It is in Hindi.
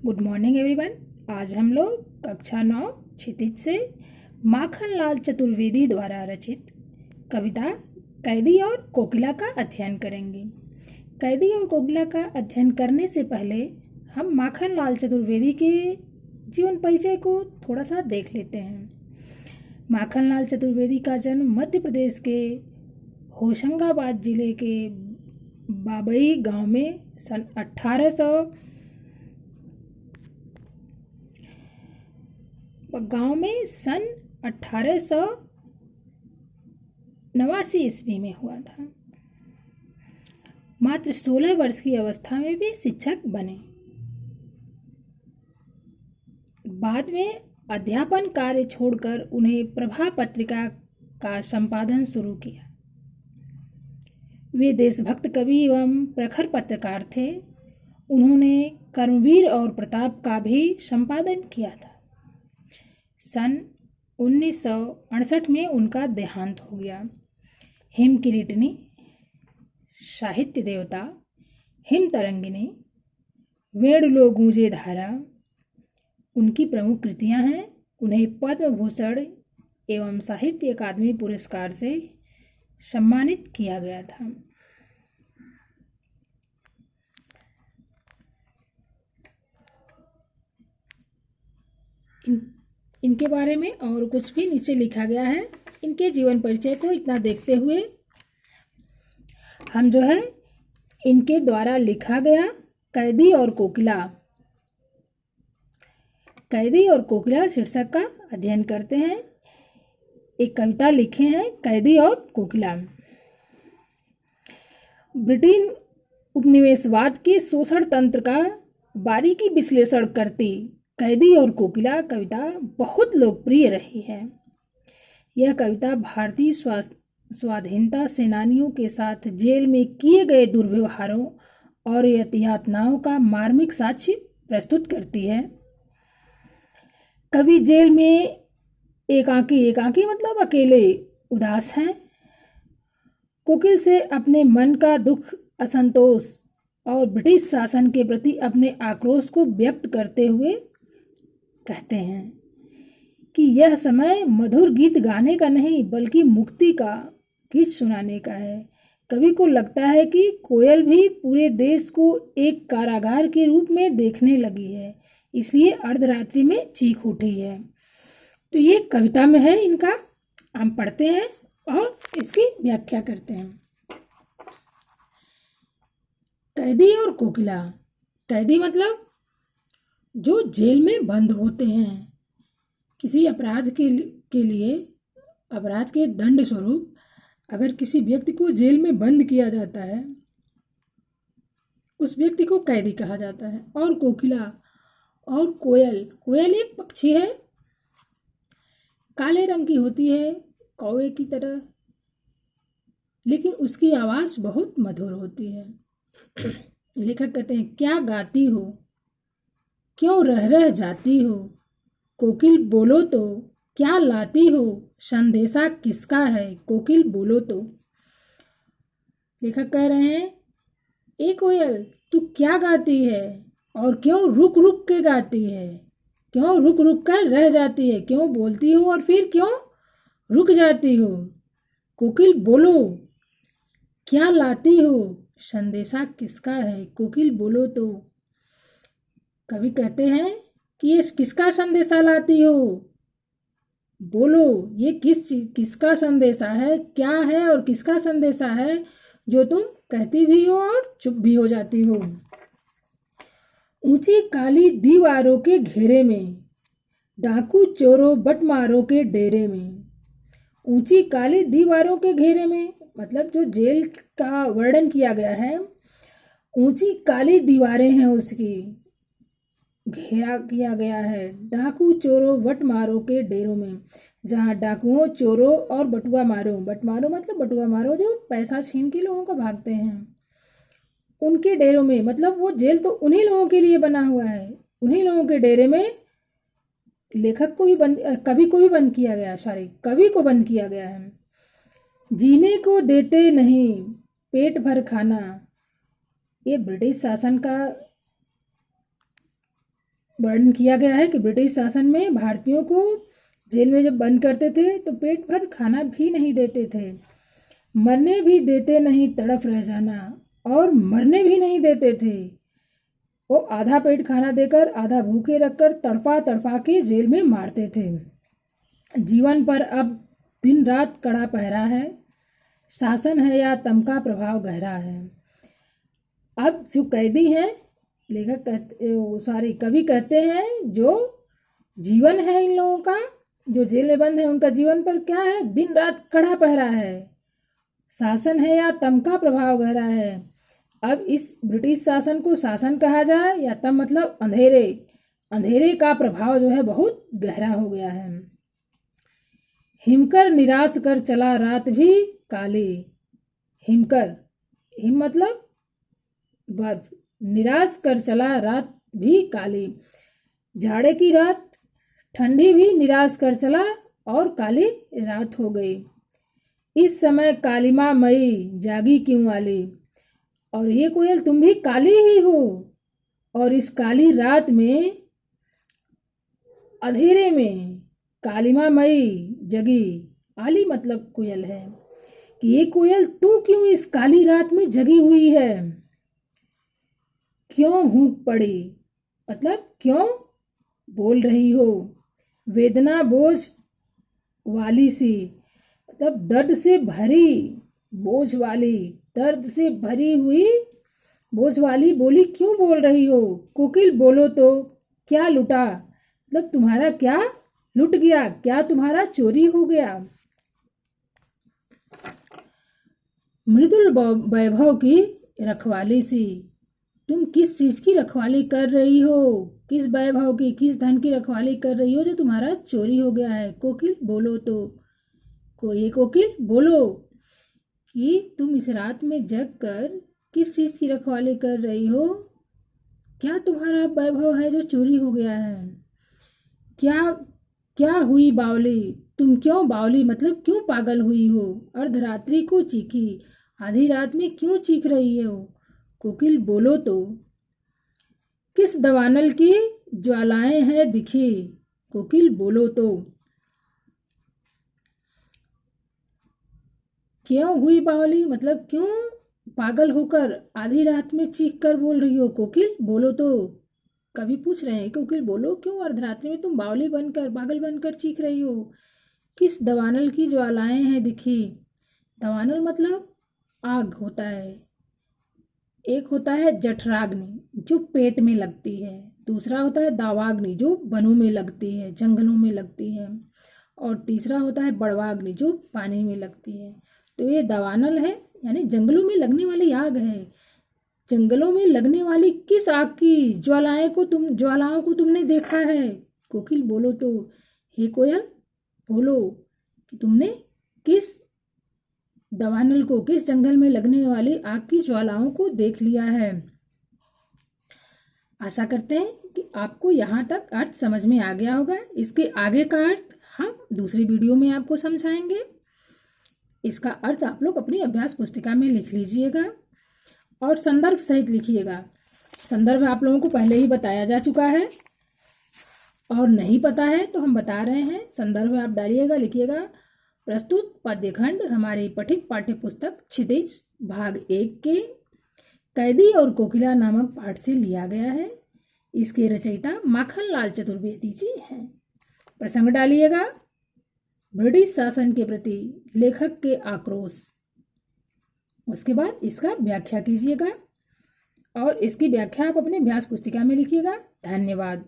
Good morning everyone. आज हम लोग कक्षा 9 क्षितिज से माखनलाल चतुर्वेदी द्वारा रचित कविता कैदी और कोकिला का अध्ययन करेंगे। कैदी और कोकिला का अध्ययन करने से पहले हम माखनलाल चतुर्वेदी के जीवन परिचय को थोड़ा सा देख लेते हैं। माखनलाल चतुर्वेदी का जन्म मध्य प्रदेश के होशंगाबाद जिले के बाबई गांव में सन 1889 ईस्वी में हुआ था। मात्र 16 वर्ष की अवस्था में वे शिक्षक बने। बाद में अध्यापन कार्य छोड़कर उन्हें प्रभा पत्रिका का संपादन शुरू किया। वे देशभक्त कवि एवं प्रखर पत्रकार थे। उन्होंने कर्मवीर और प्रताप का भी संपादन किया था। सन 1968 में उनका देहांत हो गया। हिम किरीटिनी, साहित्य देवता, हिम तरंगिनी, वेणुलो गूंजे धारा उनकी प्रमुख कृतियां हैं। उन्हें पद्म भूषण एवं साहित्य अकादमी पुरस्कार से सम्मानित किया गया था। इनके बारे में और कुछ भी नीचे लिखा गया है। इनके जीवन परिचय को इतना देखते हुए हम जो है इनके द्वारा लिखा गया कैदी और कोकिला शीर्षक का अध्ययन करते हैं। एक कविता लिखे हैं कैदी और कोकिला। ब्रिटेन उपनिवेशवाद के शोषण तंत्र का बारीकी विश्लेषण करती कैदी और कोकिला कविता बहुत लोकप्रिय रही है। यह कविता भारतीय स्वाधीनता सेनानियों के साथ जेल में किए गए दुर्व्यवहारों और यातनाओं का मार्मिक साक्ष्य प्रस्तुत करती है। कवि जेल में एकाकी मतलब अकेले उदास हैं। कोकिल से अपने मन का दुख, असंतोष और ब्रिटिश शासन के प्रति अपने आक्रोश को व्यक्त करते हुए कहते हैं कि यह समय मधुर गीत गाने का नहीं बल्कि मुक्ति का गीत सुनाने का है। कवि को लगता है कि कोयल भी पूरे देश को एक कारागार के रूप में देखने लगी है, इसलिए अर्धरात्रि में चीख उठी है। तो ये कविता में है, इनका हम पढ़ते हैं और इसकी व्याख्या करते हैं। कैदी और कोकिला। कैदी मतलब जो जेल में बंद होते हैं। किसी अपराध के लिए अपराध के दंड स्वरूप अगर किसी व्यक्ति को जेल में बंद किया जाता है, उस व्यक्ति को कैदी कहा जाता है। और कोकिला और कोयल एक पक्षी है, काले रंग की होती है कौवे की तरह, लेकिन उसकी आवाज़ बहुत मधुर होती है। लेखक कहते हैं, क्या गाती हो, क्यों रह जाती हो, कोकिल बोलो तो क्या लाती हो, संदेशा किसका है, कोकिल बोलो तो। लेखक कह रहे हैं, ए कोयल तू क्या गाती है और क्यों रुक रुक के गाती है, क्यों रुक रुक कर रह जाती है, क्यों बोलती हो और फिर क्यों रुक जाती हो, कोकिल बोलो क्या लाती हो, संदेशा किसका है, कोकिल बोलो तो। कवि कहते हैं कि ये किसका संदेशा लाती हो, बोलो ये किसका संदेशा है, क्या है और किसका संदेशा है जो तुम कहती भी हो और चुप भी हो जाती हो। ऊंची काली दीवारों के घेरे में, डाकू चोरों बटमारों के डेरे में। ऊंची काली दीवारों के घेरे में मतलब जो जेल का वर्णन किया गया है, ऊंची काली दीवारें हैं, उसकी घेरा किया गया है डाकू चोरों बटमारों के डेरों में, जहाँ डाकुओं चोरों और बटुआ मारों जो पैसा छीन के लोगों को भागते हैं, उनके डेरों में। मतलब वो जेल तो उन्हीं लोगों के लिए बना हुआ है, उन्हीं लोगों के डेरे में लेखक को भी कवि को बंद किया गया है। जीने को देते नहीं पेट भर खाना, ये ब्रिटिश शासन का वर्णन किया गया है कि ब्रिटिश शासन में भारतीयों को जेल में जब बंद करते थे तो पेट भर खाना भी नहीं देते थे, मरने भी देते नहीं, तड़फ रह जाना, और मरने भी नहीं देते थे। वो आधा पेट खाना देकर आधा भूखे रखकर तड़पा तड़पा के जेल में मारते थे। जीवन पर अब दिन रात कड़ा पहरा है, शासन है या तम का प्रभाव गहरा है। अब जो कैदी हैं, लेखक कहते कवि कहते हैं, जो जीवन है इन लोगों का, जो जेल में बंद है, उनका जीवन पर क्या है, दिन रात कड़ा पहरा है, शासन है या तम का प्रभाव गहरा है। अब इस ब्रिटिश शासन को शासन कहा जाए या तम मतलब अंधेरे, अंधेरे का प्रभाव जो है बहुत गहरा हो गया है। हिमकर निराश कर चला रात भी काली, हिमकर, हिम मतलब बर्फ, निराश कर चला रात भी काली, जाड़े की रात ठंडी भी निराश कर चला और काली रात हो गई। इस समय कालिमा मई जागी क्यों वाली, और ये कोयल तुम भी काली ही हो, और इस काली रात में अंधेरे में कालिमा मई जगी, आली मतलब कोयल है, कि ये कोयल तू क्यों इस काली रात में जगी हुई है, क्यों हूँ पड़ी, मतलब क्यों बोल रही हो, वेदना बोझ वाली सी, मतलब दर्द से भरी, बोझ वाली, दर्द से भरी हुई, बोझ वाली बोली क्यों बोल रही हो, कोकिल बोलो तो क्या लुटा, मतलब तुम्हारा क्या लुट गया, क्या तुम्हारा चोरी हो गया। मृदुल वैभव की रखवाली सी, तुम किस चीज की रखवाली कर रही हो, किस वैभव की, किस धन की रखवाली कर रही हो जो तुम्हारा चोरी हो गया है। कोकिल बोलो तो, ये कोकिल बोलो कि तुम इस रात में जग कर किस चीज की रखवाली कर रही हो, क्या तुम्हारा वैभव है जो चोरी हो गया है। क्या क्या हुई बावली, तुम क्यों बावली मतलब क्यों पागल हुई हो, अर्धरात्रि को चीखी, आधी रात में क्यों चीख रही हो। कोकिल बोलो तो, किस दवानल की ज्वालाएं हैं दिखी, कोकिल बोलो तो, क्यों हुई बावली मतलब क्यों पागल होकर आधी रात में चीख कर बोल रही हो, कोकिल बोलो तो। कवि पूछ रहे हैं कोकिल बोलो क्यों अर्धरात्रि में तुम बावली बनकर, पागल बनकर चीख रही हो। किस दवानल की ज्वालाएं हैं दिखी, दवानल मतलब आग होता है, एक होता है जठराग्नि जो पेट में लगती है, दूसरा होता है दावाग्नि जो वनों में लगती है, जंगलों में लगती है, और तीसरा होता है बड़वाग्नि जो पानी में लगती है। तो ये दवानल है, यानी जंगलों में लगने वाली आग है। जंगलों में लगने वाली किस आग की ज्वालाओं को तुमने देखा है, कोकिल बोलो तो। हे कोयल बोलो कि तुमने किस दवानल को, किस जंगल में लगने वाली आग की ज्वालाओं को देख लिया है। आशा करते हैं कि आपको यहाँ तक अर्थ समझ में आ गया होगा। इसके आगे का अर्थ हम दूसरी वीडियो में आपको समझाएंगे। इसका अर्थ आप लोग अपनी अभ्यास पुस्तिका में लिख लीजिएगा और संदर्भ सहित लिखिएगा। संदर्भ आप लोगों को पहले ही बताया जा चुका है, और नहीं पता है तो हम बता रहे हैं। संदर्भ आप डालिएगा, लिखिएगा। प्रस्तुत पद्यखंड हमारी पठित पाठ्य पुस्तक क्षितिज भाग 1 के कैदी और कोकिला नामक पाठ से लिया गया है। इसके रचयिता माखनलाल चतुर्वेदी जी हैं। प्रसंग डालिएगा, ब्रिटिश शासन के प्रति लेखक के आक्रोश। उसके बाद इसका व्याख्या कीजिएगा और इसकी व्याख्या आप अपने अभ्यास पुस्तिका में लिखिएगा। धन्यवाद।